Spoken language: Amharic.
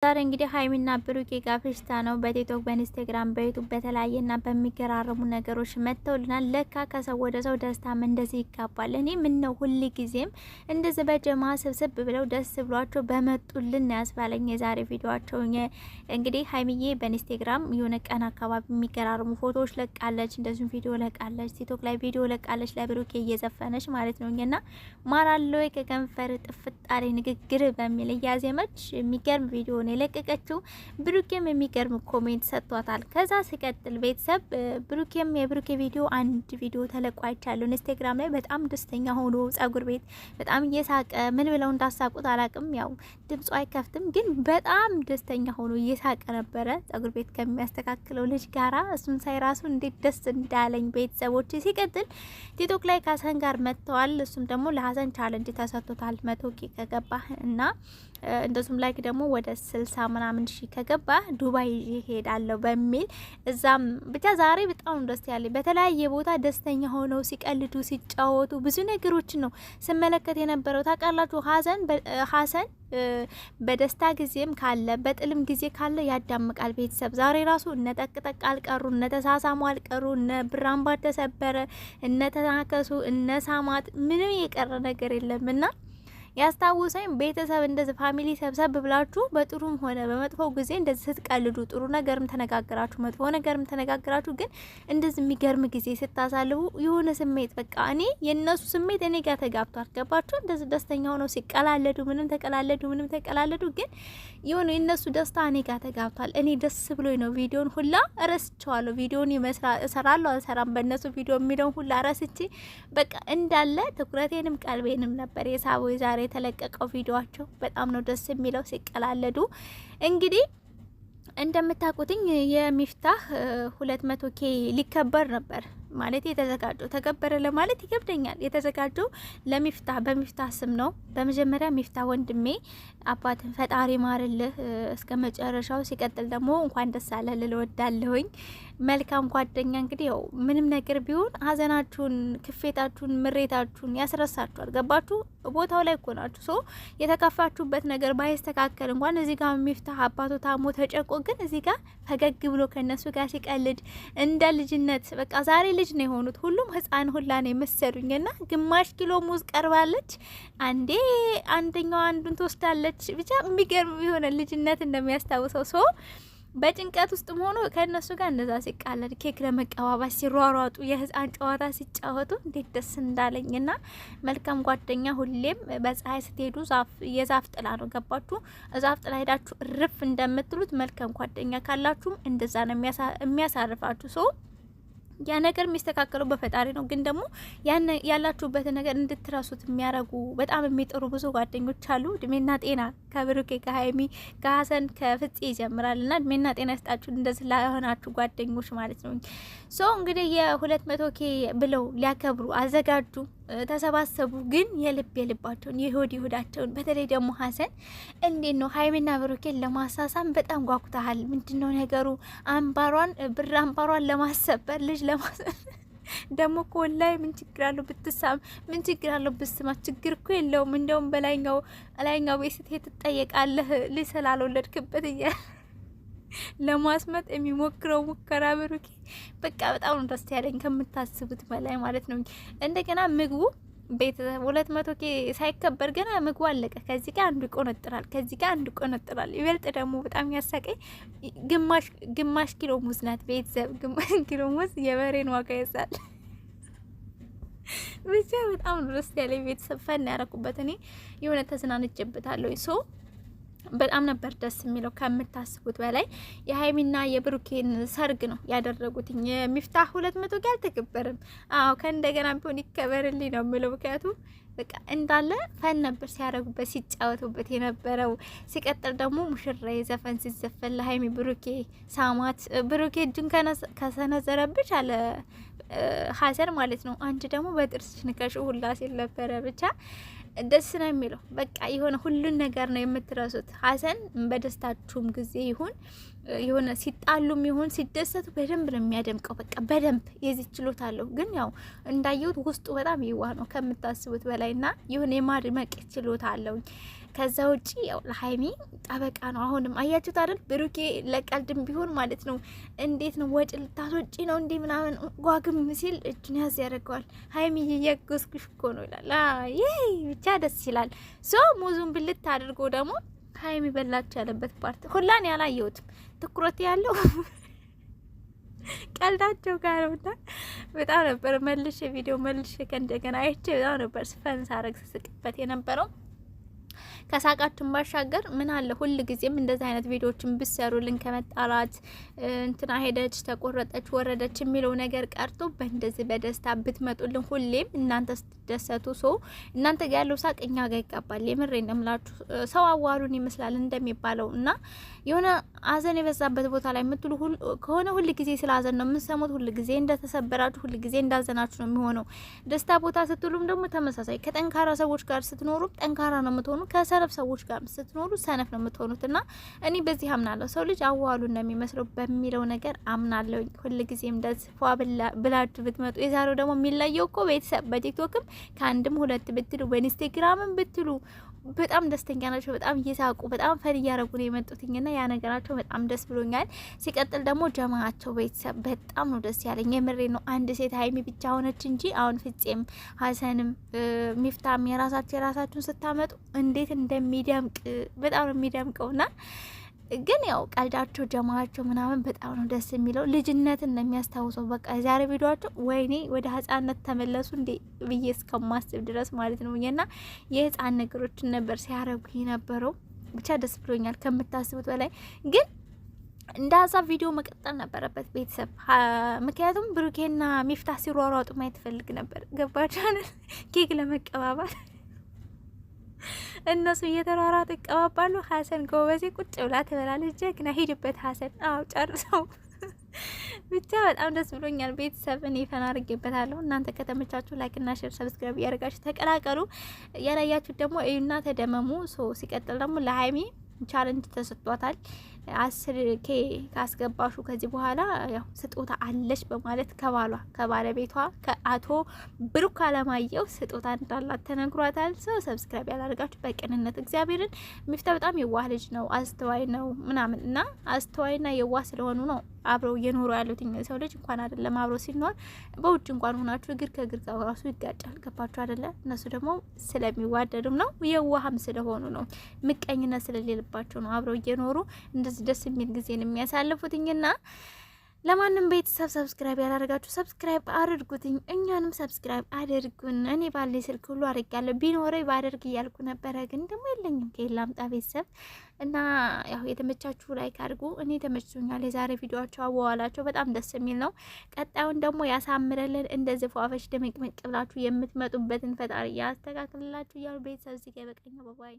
ዛሬ እንግዲህ ሀይሚና ብሩኬ ጋር ፌሽታ ነው። በቲክቶክ በኢንስታግራም በዩቱብ በተለያየና በሚገራረሙ ነገሮች መጥተውልናል። ለካ ከሰው ወደ ሰው ደስታም እንደዚህ ይጋባል። እኔ ምን ነው ሁል ጊዜም እንደዚህ በጀማ ስብስብ ብለው ደስ ብሏቸው በመጡልን ያስባለኝ የዛሬ ቪዲዮአቸው። እንግዲህ ሀይሚዬ በኢንስታግራም የሆነ ቀን አካባቢ የሚገራረሙ ፎቶዎች ለቃለች፣ እንደዚሁም ቪዲዮ ለቃለች፣ ቲክቶክ ላይ ቪዲዮ ለቃለች ለብሩኬ እየዘፈነች ማለት ነውና ማራለው ከከንፈር ጥፍጣሪ ንግግር በሚል እያዜመች የሚገርም ቪዲዮ የለቀቀችው። ብሩኬም የሚገርም ኮሜንት ሰጥቷታል። ከዛ ሲቀጥል ቤተሰብ ብሩኬም የብሩኬ ቪዲዮ አንድ ቪዲዮ ተለቋይቻለሁ ኢንስታግራም ላይ በጣም ደስተኛ ሆኖ ጸጉር ቤት በጣም እየሳቀ ምን ብለው እንዳሳቁት አላቅም። ያው ድምጹ አይከፍትም ግን በጣም ደስተኛ ሆኖ እየሳቀ ነበረ ጸጉር ቤት ከሚያስተካክለው ልጅ ጋራ። እሱን ሳይ ራሱ እንዴት ደስ እንዳለኝ ቤተሰቦች። ሲቀጥል ቲክቶክ ላይ ከሀሰን ጋር መጥተዋል። እሱም ደግሞ ለሀሰን ቻሌንጅ ተሰጥቶታል 100K ከገባ እና እንደሱም ላይክ ደግሞ ወደ 60 ምናምን ሺ ከገባ ዱባይ ይሄዳለሁ በሚል እዛም ብቻ ዛሬ በጣም ደስ ያለኝ በተለያየ ቦታ ደስተኛ ሆነው ሲቀልዱ ሲጫወቱ ብዙ ነገሮችን ነው ስመለከት የነበረው። ታውቃላችሁ ሀሰን በደስታ ጊዜም ካለ በጥልም ጊዜ ካለ ያዳምቃል። ቤተሰብ ዛሬ ራሱ እነ ጠቅጠቅ አልቀሩ፣ እነ ተሳሳሙ አልቀሩ፣ እነ ብራምባ ተሰበረ፣ እነ ተናከሱ፣ እነ ሳማት ምንም የቀረ ነገር የለምና ያስታውሰኝ ቤተሰብ እንደዚህ ፋሚሊ ሰብሰብ ብላችሁ በጥሩም ሆነ በመጥፎ ጊዜ እንደዚህ ስትቀልዱ ጥሩ ነገርም ተነጋግራችሁ መጥፎ ነገርም ተነጋግራችሁ ግን እንደዚህ የሚገርም ጊዜ ስታሳልፉ የሆነ ስሜት በቃ እኔ የነሱ ስሜት እኔ ጋር ተጋብቷል። ገባችሁ? እንደዚህ ደስተኛ ሆነው ሲቀላለዱ ምንም ተቀላለዱ ግን የሆነ የነሱ ደስታ እኔ ጋር ተጋብቷል። እኔ ደስ ብሎኝ ነው ቪዲዮን ሁላ ረስቸዋለሁ። ቪዲዮን እሰራለሁ አልሰራም በእነሱ ቪዲዮ የሚለውን ሁላ ረስቼ በቃ እንዳለ ትኩረቴንም ቀልቤንም ነበር የሳበው ዛሬ የተለቀቀው ቪዲዮአቸው በጣም ነው ደስ የሚለው ሲቀላለዱ። እንግዲህ እንደምታውቁትኝ የሚፍታህ 200K ሊከበር ነበር ማለት የተዘጋጀው። ተከበረ ለማለት ይከብደኛል። የተዘጋጀው ለሚፍታህ በሚፍታህ ስም ነው። በመጀመሪያ ሚፍታህ ወንድሜ አባትን ፈጣሪ ማርልህ እስከ መጨረሻው። ሲቀጥል ደግሞ እንኳን ደስ አለህ ልል እወዳለሁኝ። መልካም ጓደኛ እንግዲህ ያው ምንም ነገር ቢሆን ሀዘናችሁን፣ ክፌታችሁን፣ ምሬታችሁን ያስረሳችኋል። ገባችሁ? ቦታው ላይ እኮ ናችሁ። ሶ የተከፋችሁበት ነገር ባይስተካከል እንኳን እዚህ ጋር ሚፍታህ አባቱ ታሞ ተጨቆ ግን እዚህ ጋር ፈገግ ብሎ ከነሱ ጋር ሲቀልድ እንደ ልጅነት በቃ ዛሬ ልጅ ነው የሆኑት። ሁሉም ህፃን ሁላ ነው የመሰሉኝና ግማሽ ኪሎ ሙዝ ቀርባለች። አንደኛው አንዱን ትወስዳለች። ብቻ የሚገርም የሆነ ልጅነት እንደሚያስታውሰው ሰው በጭንቀት ውስጥ ሆኖ ከነሱ ጋር እንደዛ ሲቃለድ ኬክ ለመቀባባት ሲሯሯጡ የህፃን ጨዋታ ሲጫወቱ እንዴት ደስ እንዳለኝና መልካም ጓደኛ ሁሌም በፀሐይ ስትሄዱ የዛፍ ጥላ ነው። ገባችሁ? ዛፍ ጥላ ሄዳችሁ እርፍ እንደምትሉት መልካም ጓደኛ ካላችሁም እንደዛ ነው የሚያሳርፋችሁ ሰው ያ ነገር የሚስተካከለው በፈጣሪ ነው። ግን ደግሞ ያላችሁበት ነገር እንድትረሱት የሚያረጉ በጣም የሚጥሩ ብዙ ጓደኞች አሉ። እድሜና ጤና ከብሩኬ ከሀይሚ ከሀሰን ከፍጽ ይጀምራል እና እድሜና ጤና ይስጣችሁ እንደዚህ ላሆናችሁ ጓደኞች ማለት ነው። ሶ እንግዲህ የ200K ብለው ሊያከብሩ አዘጋጁ፣ ተሰባሰቡ። ግን የልባቸውን የሆዳቸውን በተለይ ደግሞ ሀሰን እንዴት ነው ሀይሚና ብሩኬን ለማሳሳም በጣም ጓጉታሃል። ምንድነው ነገሩ? ብር አምባሯን ለማሰበር ልጅ ደግሞ እኮ ላይ ምን ችግር አለው ብትሳም? ምን ችግር አለው ብትስማ? ችግር እኮ የለውም። እንደውም ላይኛው ቤት ስትሄድ ትጠየቃለህ ልጅ ስላልወለድክበት እያለ ለማስመጥ የሚሞክረው ሙከራ ብሩኬ በቃ በጣም ነው ደስ ያለኝ ከምታስቡት በላይ ማለት ነው። እንደገና ምግቡ ቤተሰብ 200K ሳይከበር ገና ምግቡ አለቀ። ከዚህ ጋር አንዱ ይቆነጥራል፣ ከዚህ ጋር አንዱ ይቆነጥራል። ይበልጥ ደግሞ በጣም ያሳቀኝ ግማሽ ኪሎ ሙዝ ናት። ቤተሰብ ግማሽ ኪሎ ሙዝ የበሬን ዋጋ ይዛል። ብቻ በጣም ነው ደስ ያለኝ ቤተሰብ ፈን ያረኩበት እኔ የሆነ ተዝናንቼበታለሁ። ሶ በጣም ነበር ደስ የሚለው ከምታስቡት በላይ። የሀይሚና የብሩኬን ሰርግ ነው ያደረጉት። የሚፍታህ 200K አልተከበረም። አዎ ከእንደገና ቢሆን ይከበርልኝ ነው የምለው። ምክንያቱም በቃ እንዳለ ፈን ነበር ሲያረጉበት ሲጫወቱበት የነበረው። ሲቀጥል ደግሞ ሙሽራ ዘፈን ሲዘፈን ለሀይሚ ብሩኬ ሳማት። ብሩኬ እጁን ከሰነዘረብሽ አለ ሀሰን ማለት ነው። አንቺ ደግሞ በጥርስሽ ንከሽ ሁላ ሲል ነበረ። ብቻ ደስ ነው የሚለው። በቃ የሆነ ሁሉን ነገር ነው የምትረሱት። ሀሰን በደስታችሁም ጊዜ ይሁን የሆነ ሲጣሉም ይሁን ሲደሰቱ በደንብ ነው የሚያደምቀው። በቃ በደንብ የዚህ ችሎታ አለው። ግን ያው እንዳየሁት ውስጡ በጣም ይዋህ ነው ከምታስቡት በላይና የሆነ የማድመቅ ችሎታ አለው። ከዛ ውጪ ያው ለሀይሚ ጠበቃ ነው። አሁንም አያችሁት አይደል? ብሩኬ ለቀልድም ቢሆን ማለት ነው እንዴት ነው ወጭ ልታስወጪ ነው እንዴ ምናምን ጓግም ሲል እጁን ያዝ ያደርገዋል። ሀይሚ እያገዝኩሽ እኮ ነው ይላል። ይሄ ብቻ ደስ ይላል። ሶ ሙዙን ብልት አድርጎ ደግሞ ሀይሚ በላች ያለበት ፓርት ሁላን ያላየሁትም ትኩረት ያለው ቀልዳቸው ጋር ነውና በጣም ነበር መልሼ ቪዲዮ መልሼ ከእንደገና አይቼ በጣም ነበር ስፈንስ አረግ ስስቅበት የነበረው። ከሳቃችን ባሻገር ምን አለ ሁል ጊዜም እንደዚህ አይነት ቪዲዮዎችን ብሰሩልን ከመጣላት እንትና ሄደች ተቆረጠች ወረደች የሚለው ነገር ቀርቶ በእንደዚህ በደስታ ብትመጡልን ሁሌም እናንተ ስትደሰቱ ሰው እናንተ ጋር ያለው ሳቅ እኛ ጋር ይጋባል። የምሬን ነው የምላችሁ። ሰው አዋሩን ይመስላል እንደሚባለው እና የሆነ አዘን የበዛበት ቦታ ላይ የምትሉ ከሆነ ሁል ጊዜ ስለ አዘን ነው የምትሰሙት። ሁል ጊዜ እንደተሰበራችሁ ሁል ጊዜ እንዳዘናችሁ ነው የሚሆነው። ደስታ ቦታ ስትሉም ደግሞ ተመሳሳይ። ከጠንካራ ሰዎች ጋር ስትኖሩ ጠንካራ ነው የምትሆኑ፣ ከሰነፍ ሰዎች ጋር ስትኖሩ ሰነፍ ነው የምትሆኑት። እና እኔ በዚህ አምናለሁ። ሰው ልጅ አዋሉ እንደሚመስለው በሚለው ነገር አምናለሁ። ሁል ጊዜም እንደዚህ ፏ ብላችሁ ብትመጡ። የዛሬው ደግሞ የሚለየው እኮ ቤተሰብ በቲክቶክም ከአንድም ሁለት ብትሉ በኢንስታግራምም ብትሉ በጣም ደስተኛ ናቸው። በጣም እየሳቁ በጣም ፈን እያረጉ ነው የመጡትኝና ያ ነገራቸው በጣም ደስ ብሎኛል። ሲቀጥል ደግሞ ጀማዓቸው ቤተሰብ በጣም ነው ደስ ያለኝ። የምሬ ነው። አንድ ሴት ሀይሚ ብቻ ሆነች እንጂ አሁን ፍጼም ሀሰንም ሚፍታም የራሳችሁን ስታመጡ እንዴት እንደሚደምቅ በጣም ነው የሚደምቀውና ግን ያው ቀልዳቸው ጀማዓቸው ምናምን በጣም ነው ደስ የሚለው። ልጅነትን ነው የሚያስታውሰው። በቃ ዛሬ ቪዲዮአቸው ወይኔ ወደ ህፃንነት ተመለሱ እንዴ ብዬ እስከማስብ ድረስ ማለት ነው። እና የህፃን ነገሮችን ነበር ሲያረጉ የነበረው። ብቻ ደስ ብሎኛል ከምታስቡት በላይ። ግን እንደ ሀሳብ ቪዲዮ መቀጠል ነበረበት ቤተሰብ። ምክንያቱም ብሩኬና ሚፍታ ሲሯሯጡ ማየት ፈልግ ነበር። ገባቻን ኬክ ለመቀባባል እነሱ እየተሯሯጡ ይቀባባሉ። ሀሰን ጎበዜ ቁጭ ብላ ትበላለች። ጀግና ሂድበት ሀሰን። አዎ ጨርሰው። ብቻ በጣም ደስ ብሎኛል ቤተሰብ። እኔ ፈን አድርጌበታለሁ። እናንተ ከተመቻችሁ ላይክና ሼር ሰብስክራይብ እያደረጋችሁ ተቀላቀሉ። ያላያችሁ ደግሞ እዩና ተደመሙ። ሲቀጥል ደግሞ ለሀይሚ ቻሌንጅ ተሰጥቷታል። 10K ካስገባሹ ከዚህ በኋላ ያው ስጦታ አለች በማለት ከባለቤቷ ከአቶ ብሩክ አለማየሁ ስጦታ እንዳላት ተነግሯታል። ሰብስክራይብ ያላደርጋችሁ በቅንነት እግዚአብሔርን። ሚፍታ በጣም የዋህ ልጅ ነው፣ አስተዋይ ነው ምናምን እና አስተዋይና የዋህ ስለሆኑ ነው አብረው እየኖሩ ያሉት። ሰው ልጅ እንኳን አይደለም አብሮ ሲኖር በውጭ እንኳን ሆናችሁ እግር ከእግር ጋር ራሱ ይጋጫል። ገባችሁ አይደለ? እነሱ ደግሞ ስለሚዋደዱም ነው የዋህም ስለሆኑ ነው ምቀኝነት ስለሌለባቸው ነው አብረው እየኖሩ እንደዚህ ደስ የሚል ጊዜን የሚያሳልፉትኝና ለማንም ቤተሰብ ሰብስክራይብ ያላደርጋችሁ ሰብስክራይብ አድርጉትኝ። እኛንም ሰብስክራይብ አድርጉን። እኔ ባለኝ ስልክ ሁሉ አድርጋለሁ። ቢኖረኝ ባደርግ እያልኩ ነበረ፣ ግን ደግሞ የለኝም ከላምጣ ቤተሰብ እና ያው የተመቻችሁ ላይክ አድርጉ። እኔ ተመችቶኛል። የዛሬ ቪዲዮአቸው አዋዋላቸው በጣም ደስ የሚል ነው። ቀጣዩን ደግሞ ያሳምረልን። እንደዚህ ፏፈሽ ደመቅመቅ ብላችሁ የምትመጡበትን ፈጣሪ ያስተካክልላችሁ እያሉ ቤተሰብ እዚህ ጋር በቀኝ ባባይ